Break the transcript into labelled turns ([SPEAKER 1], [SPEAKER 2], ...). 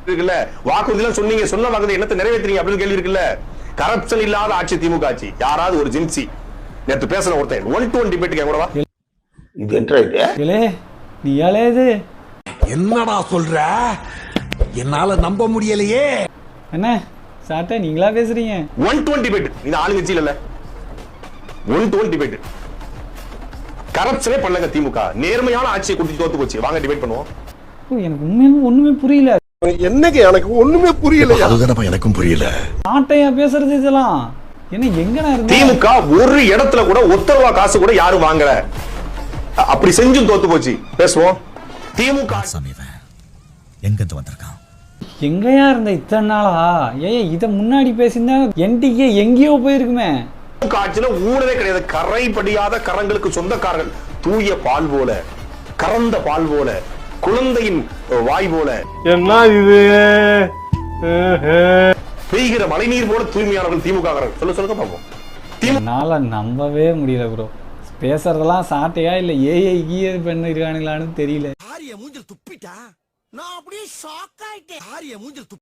[SPEAKER 1] இருக்குல்ல, வாக்குறுதிலாம் சொன்னீங்க, சொன்ன வாக்குறுதி என்னத்தை நிறைவேற்றுறீங்க அப்படின்னு கேள்வி இருக்குல்ல. கரப்ஷன் இல்லாத ஆட்சி திமுக ஆட்சி. யாராவது ஒரு ஜின்சி நேற்று பேசுன ஒருத்தன் 1-to-1 டிபேட் கேட்கவா?
[SPEAKER 2] இது என்ன இது?
[SPEAKER 3] நீயாலே இது
[SPEAKER 4] என்னடா சொல்ற? என்னால நம்ப முடியலையே.
[SPEAKER 3] என்ன சாட்டா நீங்களா பேசுறீங்க?
[SPEAKER 1] 1-to-1 debate. இது ஆளுங்கட்சி இல்ல, 1-to-1 டிபேட். கரப்ஷனே பண்ணலங்க திமுக. நேர்மையான ஆட்சியை கொடுத்து தோத்து போச்சு. வாங்க டிபேட் பண்ணுவோம்.
[SPEAKER 3] எனக்கு உண்மையுமே ஒண்ணுமே புரியல.
[SPEAKER 4] என்னங்க எனக்கு ஒண்ணுமே புரியல. அதுதானப்பா எனக்கும் புரியல.
[SPEAKER 3] சாட்டையா பேசுறது இதெல்லாம் என்ன எங்கடா இருக்கு?
[SPEAKER 1] திமுக ஒரு இடத்துல கூட ஒத்த ரூபா காசு கூட யாரும் வாங்கல. அப்படி செஞ்சும் தோத்து போச்சு. பேசுவோம். திமுக
[SPEAKER 4] எங்க இருந்து வந்திருக்கான்?
[SPEAKER 3] எங்கயா இருந்த இத்தனை நாளா? ஏன் இத முன்னாடி பேசியிருந்தா என்டிகே எங்கேயோ போயிருக்குமே.
[SPEAKER 1] திமுக ஆட்சியில ஊழலே கிடையாது. கரைபடியாத கரங்களுக்கு சொந்தக்காரர்கள். தூய பால் போல, கறந்த பால் போல, குழந்தையின் வாய் போல.
[SPEAKER 5] என்ன இது?
[SPEAKER 1] பெய்கிற மழைநீர் போல தூய்மையானவர்கள் திமுக. சொல்லுங்க பாப்போம்.
[SPEAKER 3] என்னால நம்பவே முடியல ப்ரோ. பேசுறதெல்லாம் சாட்டையா இல்ல ஏஐ கீழ பண்ணிருக்கானுங்களான்னு தெரியல.
[SPEAKER 4] ஆரிய மூஞ்சில் துப்பிட்டா நான் அப்படியே ஷாக் ஆயிட்டேன். ஆரிய மூஞ்சில்